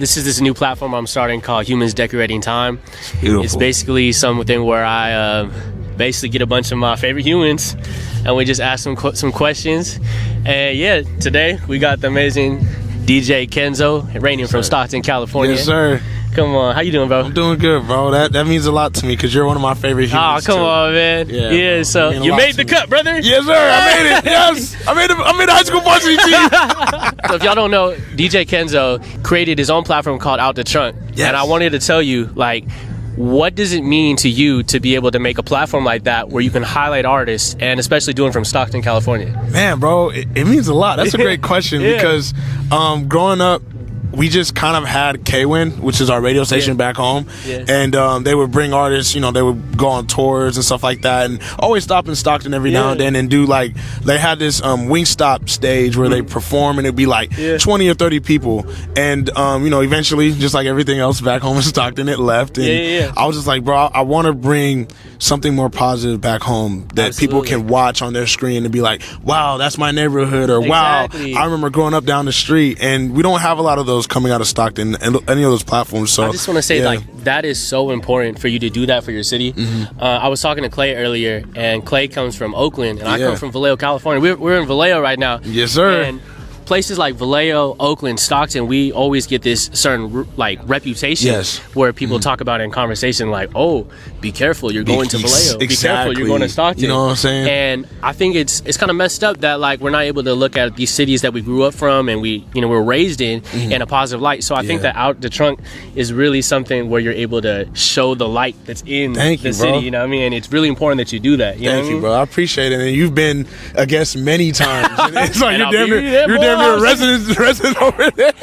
This is this new platform I'm starting called Humans Decorating Time. Beautiful. It's basically something where I basically get a bunch of my favorite humans and we just ask them some questions. And yeah, today we got the amazing DJ Kenzo, reigning from Stockton, California. Yes, sir. Come on, how you doing, bro? I'm doing good, bro. That means a lot to me because you're one of my favorite humans. Oh, come on, man. Yeah, so you made the cut, brother. Yes, sir. I made it. Yes, I made the high school varsity team. So if y'all don't know, DJ Kenzo created his own platform called Out the Trunk. Yes. And I wanted to tell you, like, what does it mean to you to be able to make a platform like that where you can highlight artists, and especially doing from Stockton, California? Man, bro, it means a lot. That's a great question because growing up, we just kind of had K-Win, which is our radio station back home, and they would bring artists, you know, they would go on tours and stuff like that, and always stop in Stockton every now and then and do, like, they had this Wingstop stage where they perform, and it'd be like 20 or 30 people, and you know, eventually, just like everything else back home in Stockton, it left, and I was just like, bro, I want to bring something more positive back home that people can watch on their screen and be like, wow, that's my neighborhood, or wow, I remember growing up down the street, and we don't have a lot of those coming out of Stockton and any of those platforms. So I just want to say, like, that is so important for you to do that for your city. I was talking to Clay earlier, and Clay comes from Oakland, and I come from Vallejo, California. We're in Vallejo right now. Yes, sir. And places like Vallejo, Oakland, Stockton, we always get this certain like reputation where people talk about it in conversation, like, oh, be careful, you're going to Vallejo. Be careful, you're going to Stockton. You know what I'm saying? And I think it's kind of messed up that, like, we're not able to look at these cities that we grew up from and we, you know, we're raised in a positive light. So I think that Out the Trunk is really something where you're able to show the light that's in the city. You know what I mean? And it's really important that you do that. Thank you, bro. I appreciate it. And you've been a guest many times. It's like you're damn near a resident over there.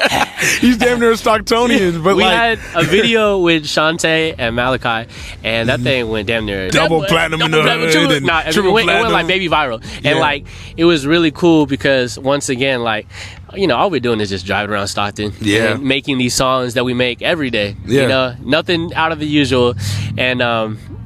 He's damn near a Stocktonian. But we had a video with Shantae and Malachi, and that thing went damn near double platinum in the hood. It went like baby viral. And like, it was really cool because, once again, like, you know, all we're doing is just driving around Stockton and making these songs that we make every day. You know, nothing out of the usual. And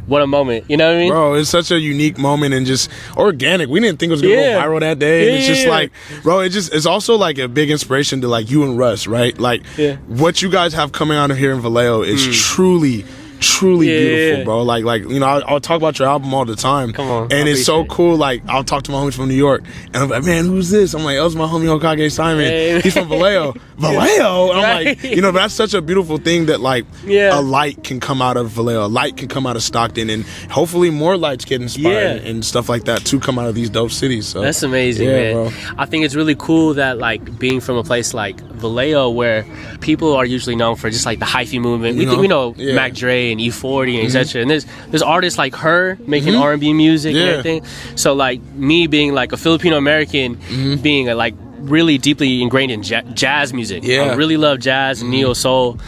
what a moment, you know what I mean? Bro, it's such a unique moment and just organic. We didn't think it was gonna go viral that day. And it's just like, bro, it's also like a big inspiration to, like, you and Russ, right? Like, what you guys have coming out of here in Vallejo is truly beautiful, bro. Like, you know, I'll talk about your album all the time. Come on. And it's so cool. Like, I'll talk to my homies from New York, and I'm like, man, who's this? I'm like, oh, it's my homie Okage Simon. He's from Vallejo. Vallejo? And I'm like, you know, that's such a beautiful thing that, like, a light can come out of Vallejo. A light can come out of Stockton, and hopefully more lights get inspired and stuff like that to come out of these dope cities. So that's amazing, man. Bro. I think it's really cool that, like, being from a place like Vallejo where people are usually known for just, like, the hyphy movement. We know Mac Dre and E40 and etc. And there's artists like her making R&B music and everything. So, like, me being, like, a Filipino American, being like really deeply ingrained in jazz music. I really love jazz and neo soul.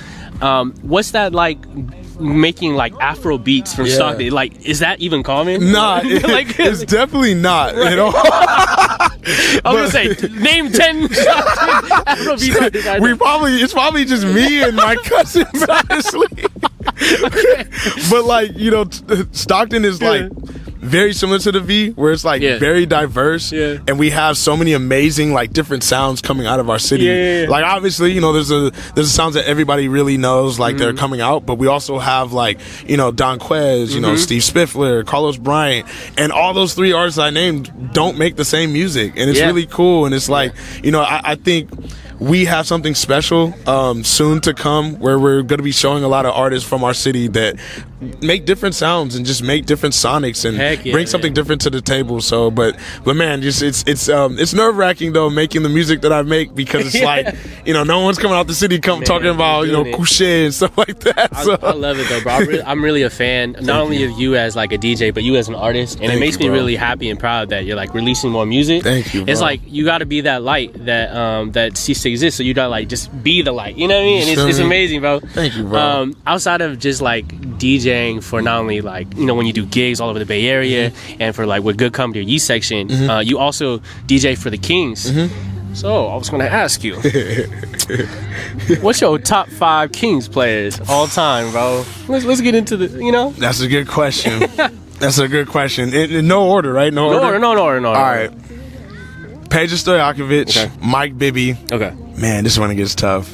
What's that like? Making like Afro beats from Stockton, like, is that even common? Nah, like, it's definitely not. You know, I was gonna say, name 10 Afro beats. It's probably just me and my cousins, honestly. But, like, you know, Stockton is like very similar to the V, where it's like very diverse, and we have so many amazing, like, different sounds coming out of our city. Like, obviously, you know, there's sounds that everybody really knows, like, they're coming out, but we also have, like, you know, Don Quez, you know, Steve Spiffler, Carlos Bryant, and all those three artists I named don't make the same music, and it's really cool. And it's like, you know, I think we have something special soon to come where we're going to be showing a lot of artists from our city that make different sounds and just make different sonics and bring something different to the table. So, but man, just it's nerve-wracking though, making the music that I make, because it's like, you know, no one's coming out the city talking about, you know, couché and stuff like that. I love it though, bro. I'm really a fan, not only of you as like a DJ, but you as an artist, and it makes me really happy and proud that you're like releasing more music. Thank you, bro. It's like you got to be that light that ceases to exist, so you gotta like just be the light, you know what I mean? And it's amazing, bro. Thank you, bro. Outside of just like DJing for not only like, you know, when you do gigs all over the Bay Area and for like with Good Company or Yeast Section, you also DJ for the Kings. So I was gonna ask you, what's your top 5 Kings players all time, bro? Let's get into the, you know. That's a good question. That's a good question. In no order, right? No order. All right. Peja Stojakovic, Mike Bibby. Okay. Man, this one gets tough.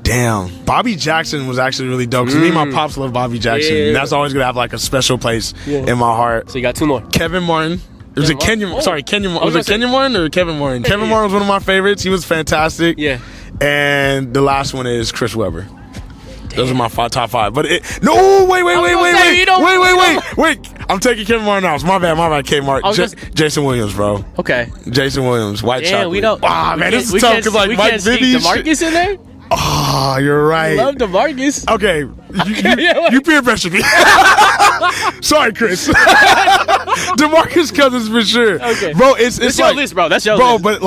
Damn. Bobby Jackson was actually really dope. Because me and my pops love Bobby Jackson. Yeah. And that's always going to have like a special place in my heart. So you got 2 more. Kevin Martin. Was it Kenyon? Oh. Sorry, Kenyon. Was it Kenyon Martin or Kevin Martin? Kevin Martin was one of my favorites. He was fantastic. Yeah. And the last one is Chris Webber. Those are my top 5. But wait. I'm taking Kevin Martin out. My bad, Kmart. Jason Williams, bro. Okay. Jason Williams, White Chocolate. We don't. Man, this is tough because like Mike Bibby. DeMarcus in there? Oh, you're right. I love DeMarcus. Okay, you peer pressure me. Sorry, Chris. DeMarcus Cousins for sure. Okay, bro. It's your like, list, bro. That's your bro. list.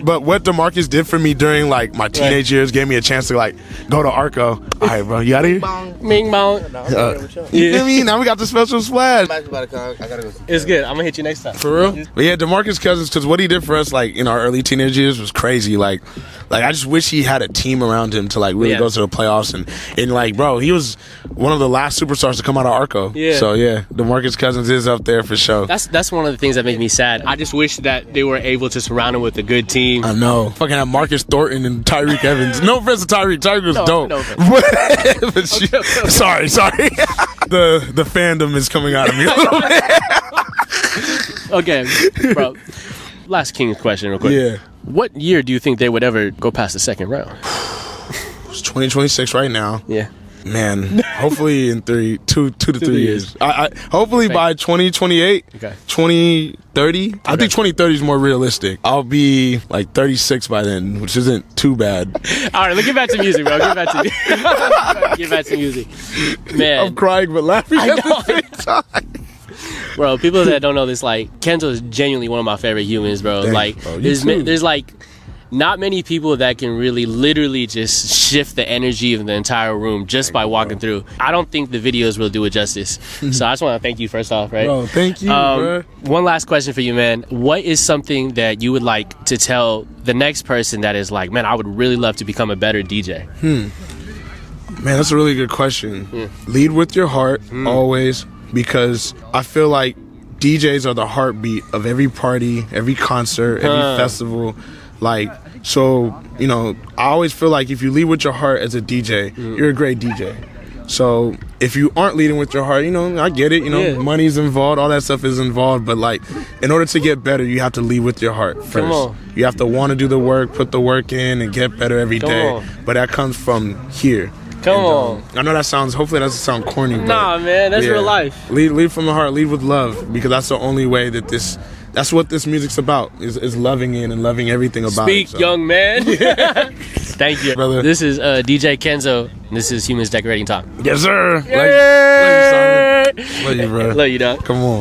But what DeMarcus did for me during like my teenage years gave me a chance to like go to Arco. All right, bro. You out of here? Ming bong. You know what I mean? Now we got the special splash. It's good. I'm gonna hit you next time. For real? But yeah, DeMarcus Cousins, because what he did for us like in our early teenage years was crazy. Like I just wish he had a team around him to like really go to the playoffs and like, bro, he was one of the last superstars to come out of Arco. Yeah. So yeah, DeMarcus Cousins is up there for sure. That's one of the things that make me sad. I just wish that they were able to surround him with a good team. I know. Fucking have Marcus Thornton and Tyreek Evans. No offense to Tyreek. Tyreek was dope. No sorry. The fandom is coming out of me a little bit. Okay, bro. Last Kings question, real quick. Yeah. What year do you think they would ever go past the second round? It's 2026 right now. Yeah. Man, hopefully in 2 to 3 years. Hopefully by 2028, 2030. I think 2030 is more realistic. I'll be like 36 by then, which isn't too bad. All right, let's get back to music, bro. Get back to music. Man. I'm crying but laughing at the same time. Bro, people that don't know this, like, Kenzo is genuinely one of my favorite humans, bro. Dang, like, bro, there's like not many people that can really literally just shift the energy of the entire room just by walking through. I don't think the videos will do it justice. So I just want to thank you first off, right? Bro, thank you, bro. One last question for you, man. What is something that you would like to tell the next person that is like, man, I would really love to become a better DJ? Man, that's a really good question. Lead with your heart, always, because I feel like DJs are the heartbeat of every party, every concert, every festival. Like, so, you know, I always feel like if you lead with your heart as a DJ, you're a great DJ. So if you aren't leading with your heart, you know, I get it, you know, money's involved, all that stuff is involved, but like, in order to get better, you have to lead with your heart first. You have to want to do the work, put the work in, and get better every day. But that comes from here. Come on. I know that sounds, hopefully that doesn't sound corny, but nah, man, that's real life. Lead from the heart, lead with love, because that's the only way that that's what this music's about, is loving it and loving everything about it. Speak, young man. Thank you, brother. This is DJ Kenzo, and this is Humans Decorating Talk. Yes, sir. Yeah. Love you, Simon. Love you, bro. Love you, dog. Come on.